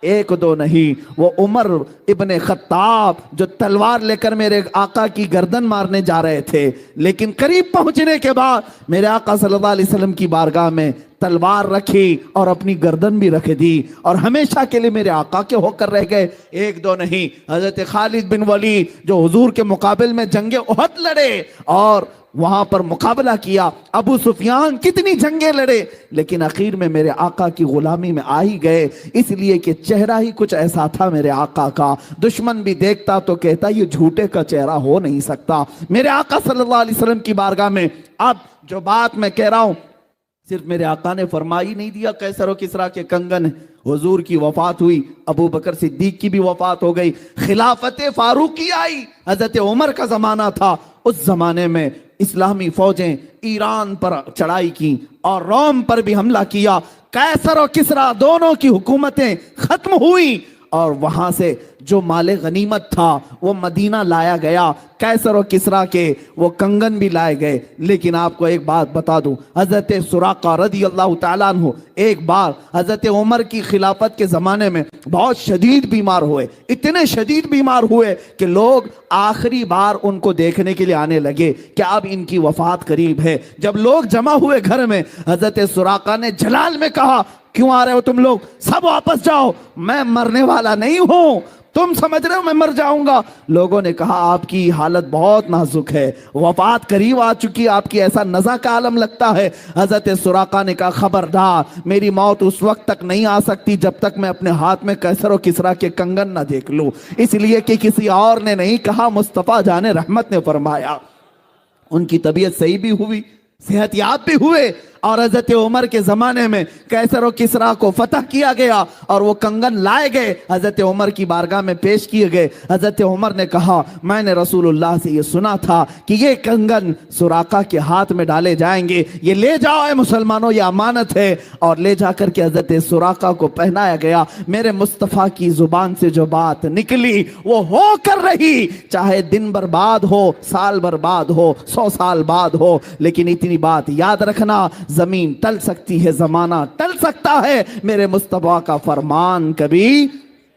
ایک دو نہیں، وہ عمر ابن خطاب جو تلوار لے کر میرے آقا کی گردن مارنے جا رہے تھے، لیکن قریب پہنچنے کے بعد میرے آقا صلی اللہ علیہ وسلم کی بارگاہ میں تلوار رکھی اور اپنی گردن بھی رکھ دی، اور ہمیشہ کے لیے میرے آقا کے ہو کر رہ گئے۔ ایک دو نہیں، حضرت خالد بن ولید جو حضور کے مقابل میں جنگ احد لڑے اور وہاں پر مقابلہ کیا، ابو سفیان کتنی جنگیں لڑے، لیکن آخر میں میرے آقا کی غلامی میں آ ہی گئے، اس لیے کہ چہرہ ہی کچھ ایسا تھا میرے آقا کا، دشمن بھی دیکھتا تو کہتا یہ جھوٹے کا چہرہ ہو نہیں سکتا۔ میرے آقا صلی اللہ علیہ وسلم کی بارگاہ میں اب جو بات میں کہہ رہا ہوں، صرف میرے آقا نے فرمائی نہیں دیا قیصر و کسریٰ کے کنگن، حضور کی وفات ہوئی، ابو بکر صدیق کی بھی وفات ہو گئی، خلافت فاروقی آئی، حضرت عمر کا زمانہ تھا، اس زمانے میں اسلامی فوجیں ایران پر چڑھائی کی اور روم پر بھی حملہ کیا، قیصر و کسریٰ دونوں کی حکومتیں ختم ہوئی، اور وہاں سے جو مال غنیمت تھا وہ مدینہ لایا گیا، قیصر و کسریٰ کے وہ کنگن بھی لائے گئے۔ لیکن آپ کو ایک بات بتا دوں، حضرت سراقہ رضی اللہ تعالیٰ عنہ ایک بار حضرت عمر کی خلافت کے زمانے میں بہت شدید بیمار ہوئے، اتنے شدید بیمار ہوئے کہ لوگ آخری بار ان کو دیکھنے کے لیے آنے لگے کہ اب ان کی وفات قریب ہے۔ جب لوگ جمع ہوئے گھر میں، حضرت سراقہ نے جلال میں کہا کیوں آ رہے ہو تم لوگ، سب واپس جاؤ، میں مرنے والا نہیں ہوں، تم سمجھ رہے ہو میں مر جاؤں گا۔ لوگوں نے کہا آپ کی حالت بہت نازک ہے، وفات قریب آ چکی، آپ کی ایسا نزع کا عالم لگتا ہے۔ حضرت سراقہ نے کہا خبردار، میری موت اس وقت تک نہیں آ سکتی جب تک میں اپنے ہاتھ میں قیصر و کسریٰ کے کنگن نہ دیکھ لوں، اس لیے کہ کسی اور نے نہیں کہا، مصطفیٰ جان رحمت نے فرمایا۔ ان کی طبیعت صحیح بھی ہوئی، صحت یاب بھی ہوئے، اور حضرت عمر کے زمانے میں قیصر و کسریٰ کو فتح کیا گیا اور وہ کنگن لائے گئے، حضرت عمر کی بارگاہ میں پیش کیے گئے۔ حضرت عمر نے کہا میں نے رسول اللہ سے یہ سنا تھا کہ یہ کنگن سراقہ کے ہاتھ میں ڈالے جائیں گے، یہ لے جاؤ اے مسلمانوں، یہ امانت ہے، اور لے جا کر کے حضرت سراقہ کو پہنایا گیا۔ میرے مصطفیٰ کی زبان سے جو بات نکلی وہ ہو کر رہی، چاہے دن برباد ہو، سال برباد ہو، 100 سال بعد ہو، لیکن اتنی بات یاد رکھنا، زمین ٹل سکتی ہے، زمانہ ٹل سکتا ہے، میرے مصطفیٰ کا فرمان کبھی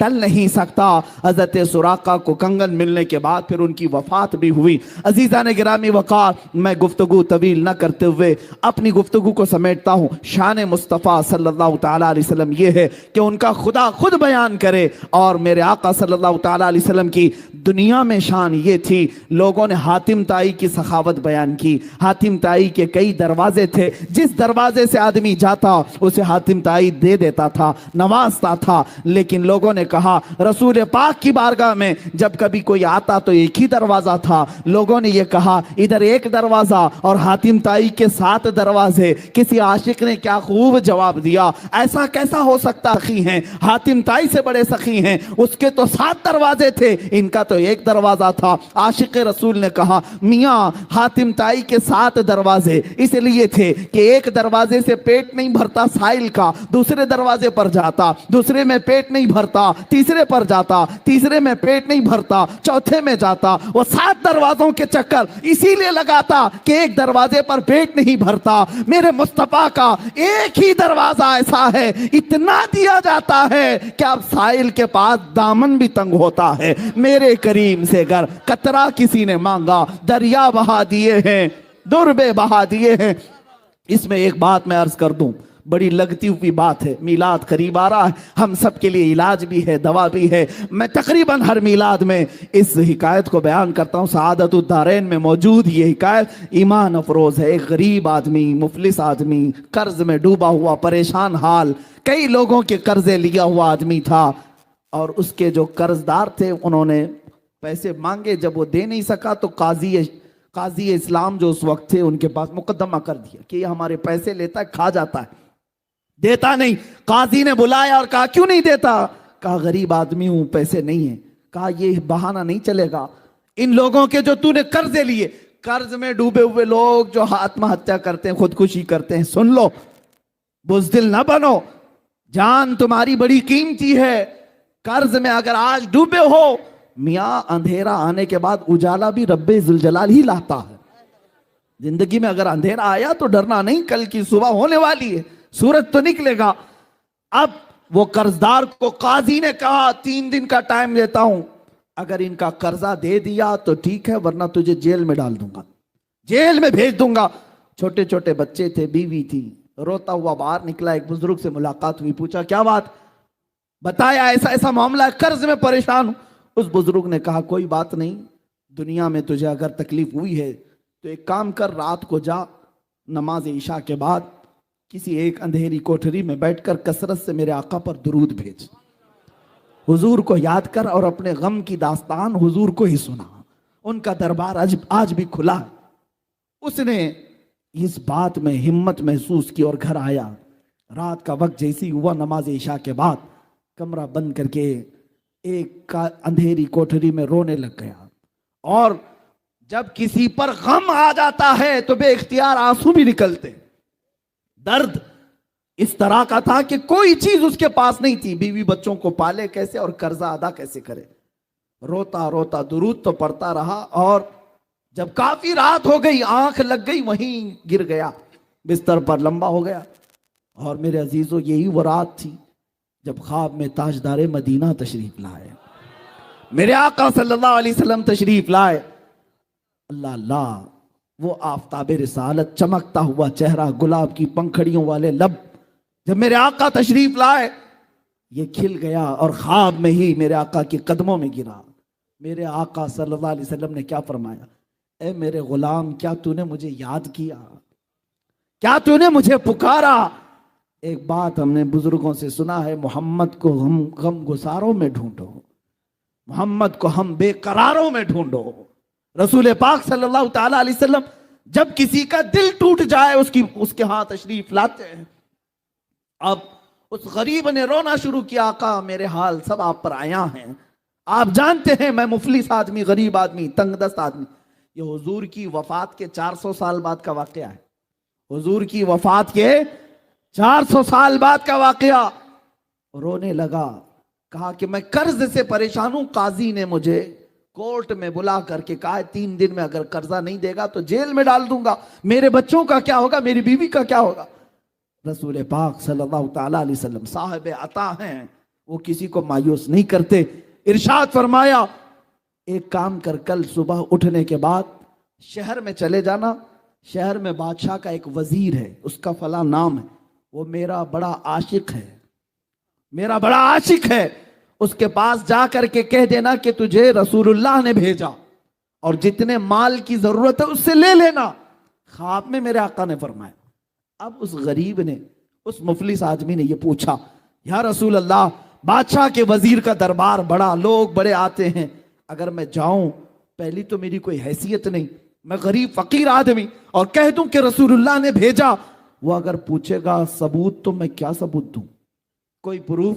ٹل نہیں سکتا۔ حضرت سراقہ کو کنگن ملنے کے بعد پھر ان کی وفات بھی ہوئی۔ عزیزان گرامی وقار، میں گفتگو طویل نہ کرتے ہوئے اپنی گفتگو کو سمیٹتا ہوں۔ شان مصطفیٰ صلی اللہ تعالیٰ علیہ وسلم یہ ہے کہ ان کا خدا خود بیان کرے، اور میرے آقا صلی اللہ تعالیٰ علیہ وسلم کی دنیا میں شان یہ تھی، لوگوں نے حاتم طائی کی سخاوت بیان کی۔ حاتم طائی کے کئی دروازے تھے، جس دروازے سے آدمی جاتا اسے حاتم طائی دے دیتا تھا، نوازتا تھا، لیکن لوگوں نے کہا رسول پاک کی بارگاہ میں جب کبھی کوئی آتا تو ایک ہی دروازہ تھا۔ لوگوں نے یہ کہا ادھر ایک دروازہ اور حاتم طائی کے 7 دروازے۔ کسی عاشق نے کیا خوب جواب دیا، ایسا کیسا ہو سکتا، سخی ہیں حاتم طائی سے بڑے سخی ہیں، اس کے تو 7 دروازے تھے، ان کا تو ایک دروازہ تھا۔ عاشق رسول نے کہا میاں حاتم طائی کے 7 دروازے اس لیے تھے کہ ایک دروازے سے پیٹ نہیں بھرتا سائل کا، دوسرے دروازے پر جاتا، دوسرے میں پیٹ نہیں بھرتا، تیسرے پر جاتا، تیسرے میں پیٹ نہیں بھرتا، چوتھے میں جاتا، وہ 7 دروازوں کے چکر اسی لیے لگاتا کہ ایک دروازے پر پیٹ نہیں بھرتا۔ میرے مصطفیٰ کا ایک ہی دروازہ ایسا ہے، اتنا دیا جاتا ہے کہ اب سائل کے پاس دامن بھی تنگ ہوتا ہے۔ میرے کریم سے گر قطرہ کسی نے مانگا، دریا بہا دیے ہیں، دربے بہا دیے ہیں۔ اس میں ایک بات میں عرض کر دوں، بڑی لگتی ہوئی بات ہے، میلاد قریب آ رہا ہے، ہم سب کے لیے علاج بھی ہے، دوا بھی ہے۔ میں تقریباً ہر میلاد میں اس حکایت کو بیان کرتا ہوں، سعادت الدارین میں موجود یہ حکایت ایمان افروز ہے۔ ایک غریب آدمی، مفلس آدمی، قرض میں ڈوبا ہوا، پریشان حال، کئی لوگوں کے قرضے لیا ہوا آدمی تھا، اور اس کے جو قرض دار تھے انہوں نے پیسے مانگے، جب وہ دے نہیں سکا تو قاضی اسلام جو اس وقت تھے ان کے پاس مقدمہ کر دیا کہ یہ ہمارے پیسے لیتا ہے، کھا جاتا ہے، دیتا نہیں۔ قاضی نے بلایا اور کہا کیوں نہیں دیتا؟ کہا غریب آدمی ہوں، پیسے نہیں ہیں۔ کہا یہ بہانہ نہیں چلے گا، ان لوگوں کے جو تو نے قرضے لیے، قرض میں ڈوبے ہوئے لوگ جو آتم ہتیا کرتے ہیں، خودکشی کرتے ہیں، سن لو، بزدل نہ بنو، جان تمہاری بڑی قیمتی ہے۔ قرض میں اگر آج ڈوبے ہو، میاں اندھیرا آنے کے بعد اجالا بھی رب ذوالجلال ہی لاتا ہے۔ زندگی میں اگر اندھیرا آیا تو ڈرنا نہیں، کل کی صبح ہونے والی ہے، سورج تو نکلے گا۔ اب وہ قرضدار کو قاضی نے کہا 3 دن کا ٹائم دیتا ہوں، اگر ان کا قرضہ دے دیا تو ٹھیک ہے، ورنہ تجھے جیل میں ڈال دوں گا، جیل میں بھیج دوں گا۔ چھوٹے چھوٹے بچے تھے، بیوی تھی، روتا ہوا باہر نکلا، ایک بزرگ سے ملاقات ہوئی، پوچھا کیا بات، بتایا ایسا ایسا معاملہ ہے، قرض میں پریشان ہوں۔ اس بزرگ نے کہا کوئی بات نہیں، دنیا میں تجھے اگر تکلیف ہوئی ہے تو ایک کام کر، رات کو جا، نماز عشاء کے بعد کسی ایک اندھیری کوٹھری میں بیٹھ کر کثرت سے میرے آقا پر درود بھیج، حضور کو یاد کر اور اپنے غم کی داستان حضور کو ہی سنا۔ ان کا دربار آج بھی کھلا ہے۔ اس نے اس بات میں ہمت محسوس کی اور گھر آیا، رات کا وقت جیسی ہوا، نماز عشاء کے بعد کمرہ بند کر کے ایک اندھیری کوٹھری میں رونے لگ گیا۔ اور جب کسی پر غم آ جاتا ہے تو بے اختیار آنسو بھی نکلتے۔ درد اس طرح کا تھا کہ کوئی چیز اس کے پاس نہیں تھی، بیوی بچوں کو پالے کیسے اور قرضہ ادا کیسے کرے۔ روتا روتا درود تو پڑھتا رہا، اور جب کافی رات ہو گئی، آنکھ لگ گئی، وہیں گر گیا، بستر پر لمبا ہو گیا۔ اور میرے عزیزو، یہی وہ رات تھی جب خواب میں تاجدار مدینہ تشریف لائے، میرے آقا صلی اللہ علیہ وسلم تشریف لائے۔ اللہ اللہ، وہ آفتاب رسالت، چمکتا ہوا چہرہ، گلاب کی پنکھڑیوں والے لب، جب میرے آقا تشریف لائے یہ کھل گیا، اور خواب میں ہی میرے آقا کے قدموں میں گرا۔ میرے آقا صلی اللہ علیہ وسلم نے کیا فرمایا، اے میرے غلام، کیا تو نے مجھے یاد کیا، کیا تو نے مجھے پکارا؟ ایک بات ہم نے بزرگوں سے سنا ہے، محمد کو ہم غم گساروں میں ڈھونڈو، محمد کو ہم بے قراروں میں ڈھونڈو۔ رسول پاک صلی اللہ تعالی علیہ وسلم جب کسی کا دل ٹوٹ جائے اس کے ہاں تشریف لاتے ہیں۔ اب اس غریب نے رونا شروع کیا، آقا میرے حال سب آپ پر آیا ہیں، آپ جانتے ہیں میں مفلس آدمی، غریب آدمی، تنگ دست آدمی۔ یہ حضور کی وفات کے 400 سال بعد کا واقعہ ہے، حضور کی وفات کے 400 سال بعد کا واقعہ۔ رونے لگا، کہا کہ میں قرض سے پریشان ہوں، قاضی نے مجھے کورٹ میں بلا کر کے کہا 3 دن میں اگر قرضہ نہیں دے گا تو جیل میں ڈال دوں گا، میرے بچوں کا کیا ہوگا، میری بیوی کا کیا ہوگا۔ رسول پاک صلی اللہ تعالی علیہ وسلم صاحب عطا ہیں، وہ کسی کو مایوس نہیں کرتے۔ ارشاد فرمایا ایک کام کر، کل صبح اٹھنے کے بعد شہر میں چلے جانا، شہر میں بادشاہ کا ایک وزیر ہے، اس کا فلاں نام ہے، وہ میرا بڑا عاشق ہے، میرا بڑا عاشق ہے، اس کے پاس جا کر کے کہہ دینا کہ تجھے رسول اللہ نے بھیجا، اور جتنے مال کی ضرورت ہے اس سے لے لینا۔ خواب میں میرے آقا نے فرمایا۔ اب اس غریب نے، اس مفلس آدمی نے یہ پوچھا، یا رسول اللہ، بادشاہ کے وزیر کا دربار بڑا، لوگ بڑے آتے ہیں، اگر میں جاؤں، پہلی تو میری کوئی حیثیت نہیں، میں غریب فقیر آدمی، اور کہہ دوں کہ رسول اللہ نے بھیجا، وہ اگر پوچھے گا ثبوت تو میں کیا ثبوت دوں، کوئی پروف،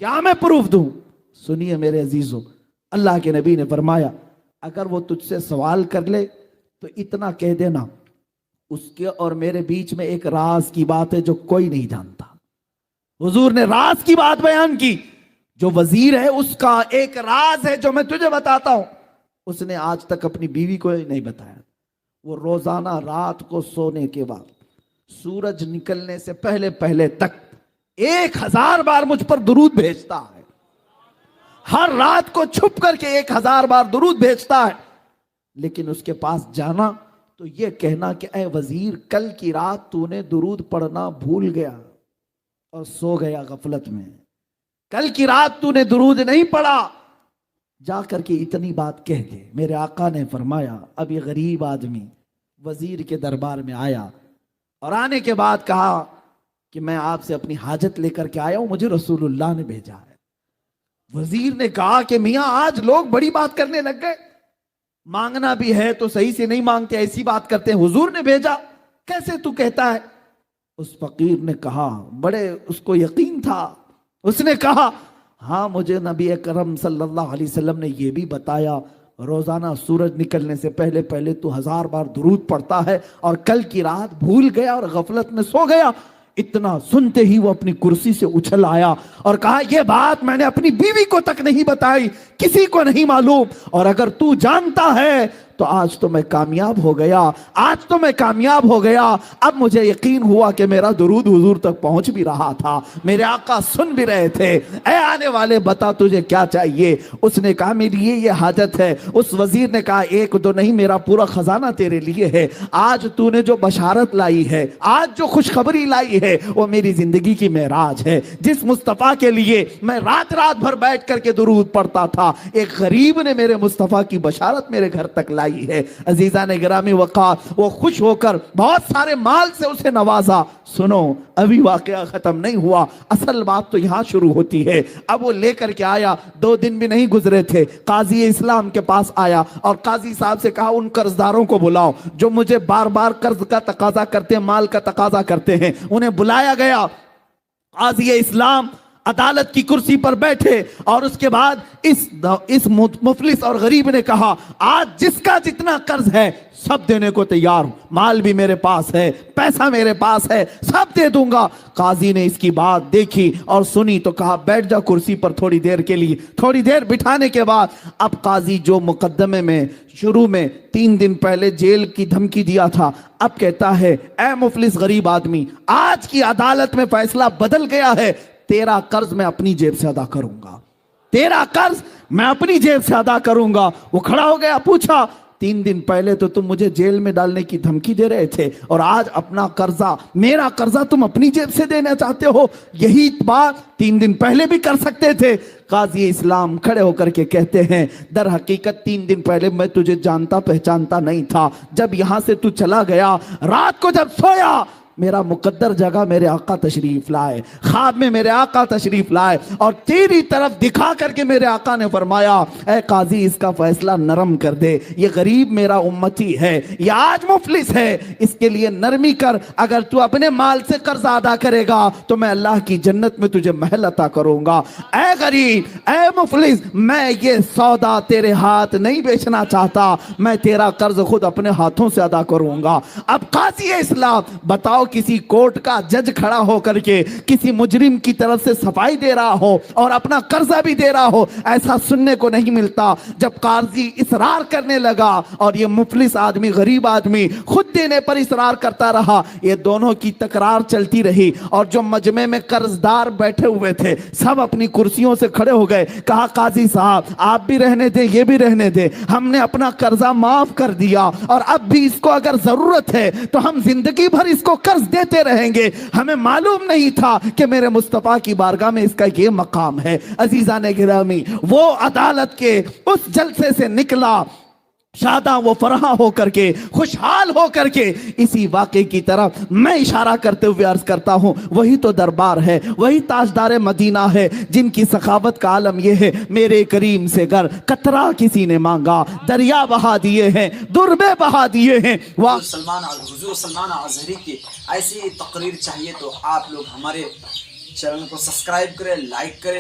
کیا میں پروف دوں؟ سنیے میرے عزیزو، اللہ کے نبی نے فرمایا اگر وہ تجھ سے سوال کر لے تو اتنا کہہ دینا، اس کے اور میرے بیچ میں ایک راز کی بات ہے جو کوئی نہیں جانتا۔ حضور نے راز کی بات بیان کی، جو وزیر ہے اس کا ایک راز ہے جو میں تجھے بتاتا ہوں، اس نے آج تک اپنی بیوی کو نہیں بتایا۔ وہ روزانہ رات کو سونے کے بعد سورج نکلنے سے پہلے پہلے تک 1000 بار مجھ پر درود بھیجتا ہے، ہر رات کو چھپ کر کے 1000 بار درود بھیجتا ہے۔ لیکن اس کے پاس جانا تو یہ کہنا کہ اے وزیر، کل کی رات تو نے درود پڑھنا بھول گیا اور سو گیا غفلت میں، کل کی رات تو نے درود نہیں پڑھا، جا کر کے اتنی بات کہہ دے۔ میرے آقا نے فرمایا اب یہ غریب آدمی وزیر کے دربار میں آیا، اور آنے کے بعد کہا کہ میں آپ سے اپنی حاجت لے کر کے آیا ہوں، مجھے رسول اللہ نے بھیجا ہے۔ وزیر نے کہا کہ میاں آج لوگ بڑی بات کرنے لگ گئے، مانگنا بھی ہے تو صحیح سے نہیں مانگتے، ایسی بات کرتے ہیں، حضور نے بھیجا، کیسے تو کہتا ہے؟ اس فقیر نے کہا، بڑے اس کو یقین تھا، اس نے کہا ہاں مجھے نبی اکرم صلی اللہ علیہ وسلم نے یہ بھی بتایا، روزانہ سورج نکلنے سے پہلے پہلے تو 1000 بار درود پڑھتا ہے، اور کل کی رات بھول گیا اور غفلت میں سو گیا۔ اتنا سنتے ہی وہ اپنی کرسی سے اچھل آیا اور کہا یہ بات میں نے اپنی بیوی کو تک نہیں بتائی، کسی کو نہیں معلوم، اور اگر تو جانتا ہے تو آج تو میں کامیاب ہو گیا، آج تو میں کامیاب ہو گیا۔ اب مجھے یقین ہوا کہ میرا درود حضور تک پہنچ بھی رہا تھا، میرے آقا سن بھی رہے تھے۔ اے آنے والے بتا تجھے کیا چاہیے؟ اس نے کہا میری یہ حاجت ہے۔ اس وزیر نے کہا ایک دو نہیں، میرا پورا خزانہ تیرے لیے ہے۔ آج تو نے جو بشارت لائی ہے، آج جو خوشخبری لائی ہے، وہ میری زندگی کی معراج ہے۔ جس مصطفیٰ کے لیے میں رات رات بھر بیٹھ کر کے درود پڑھتا تھا، ایک غریب نے میرے مصطفیٰ کی بشارت میرے گھر تک لائی ہے۔ عزیزان گرامی وقار، وہ خوش ہو کر بہت سارے مال سے اسے نوازا۔ سنو، ابھی واقعہ ختم نہیں ہوا، اصل بات تو یہاں شروع ہوتی ہے۔ اب وہ لے کر کے آیا، 2 دن بھی نہیں گزرے تھے، قاضی اسلام کے پاس آیا اور قاضی صاحب سے کہا ان قرضداروں کو بلاؤ جو مجھے بار بار قرض کا تقاضا کرتے ہیں، مال کا تقاضا کرتے ہیں۔ انہیں بلایا گیا۔ قاضی اسلام عدالت کی کرسی پر بیٹھے اور اس کے بعد اس مفلس اور غریب نے کہا آج جس کا جتنا قرض ہے سب دینے کو تیار ہوں، مال بھی میرے پاس ہے، پیسہ میرے پاس ہے، سب دے دوں گا۔ قاضی نے اس کی بات دیکھی اور سنی تو کہا بیٹھ جا کرسی پر تھوڑی دیر کے لیے۔ تھوڑی دیر بٹھانے کے بعد اب قاضی جو مقدمے میں شروع میں 3 دن پہلے جیل کی دھمکی دیا تھا، اب کہتا ہے اے مفلس غریب آدمی، آج کی عدالت میں فیصلہ بدل گیا ہے، تیرا قرض میں اپنی جیب سے ادا کروں گا، تیرا قرض میں اپنی جیب سے ادا کروں گا۔ وہ کھڑا ہو گیا، پوچھا 3 دن پہلے تو تم مجھے جیل میں ڈالنے کی دھمکی دے رہے تھے اور آج اپنا قرضہ، میرا قرضہ تم اپنی جیب سے دینا چاہتے ہو؟ یہی بات 3 دن پہلے بھی کر سکتے تھے۔ قاضی اسلام کھڑے ہو کر کے کہتے ہیں در حقیقت 3 دن پہلے میں تجھے جانتا پہچانتا نہیں تھا، جب یہاں سے تو چلا گیا، رات کو جب سویا میرا مقدر جگہ میرے آقا تشریف لائے، خواب میں میرے آقا تشریف لائے اور تیری طرف دکھا کر کے میرے آقا نے فرمایا اے قاضی اس کا فیصلہ نرم کر دے، یہ غریب میرا امتی ہے، یہ آج مفلس ہے، اس کے لیے نرمی کر، اگر تو اپنے مال سے قرض ادا کرے گا تو میں اللہ کی جنت میں تجھے محل عطا کروں گا۔ اے غریب، اے مفلس، میں یہ سودا تیرے ہاتھ نہیں بیچنا چاہتا، میں تیرا قرض خود اپنے ہاتھوں سے ادا کروں گا۔ اب قاضی اسلام بتاؤ کسی کورٹ کا جج کھڑا ہو کر کے کسی مجرم کی طرف سے صفائی دے رہا ہو اور اپنا قرضہ بھی دے رہا ہو، ایسا سننے کو نہیں ملتا۔ جب قاضی اصرار کرنے لگا اور یہ مفلس آدمی، غریب آدمی خود دینے پر اصرار کرتا رہا، یہ دونوں کی تکرار چلتی رہی اور جو مجمع میں قرضدار بیٹھے ہوئے تھے سب اپنی کرسیوں سے کھڑے ہو گئے۔ کہا قاضی صاحب آپ بھی رہنے دیں، یہ بھی رہنے دیں، ہم نے اپنا قرضہ معاف کر دیا اور اب بھی اس کو اگر ضرورت ہے تو ہم زندگی بھر اس کو قرض دیتے رہیں گے، ہمیں معلوم نہیں تھا کہ میرے مصطفیٰ کی بارگاہ میں اس کا یہ مقام ہے۔ عزیزان گرامی، وہ عدالت کے اس جلسے سے نکلا شاداں و فرحاں ہو کر کے، خوشحال ہو کر کے۔ اسی واقعے کی طرف میں اشارہ کرتے ہوئے عرض کرتا ہوں، وہی تو دربار ہے، وہی تاجدار مدینہ ہے جن کی سخاوت کا عالم یہ ہے میرے کریم سے گر قطرہ کسی نے مانگا، دریا بہا دیے ہیں، دربے بہا دیے ہیں۔ حضور سلمان اظہری کی ایسی تقریر چاہیے تو آپ لوگ ہمارے چینل کو سبسکرائب کریں، لائک کریں۔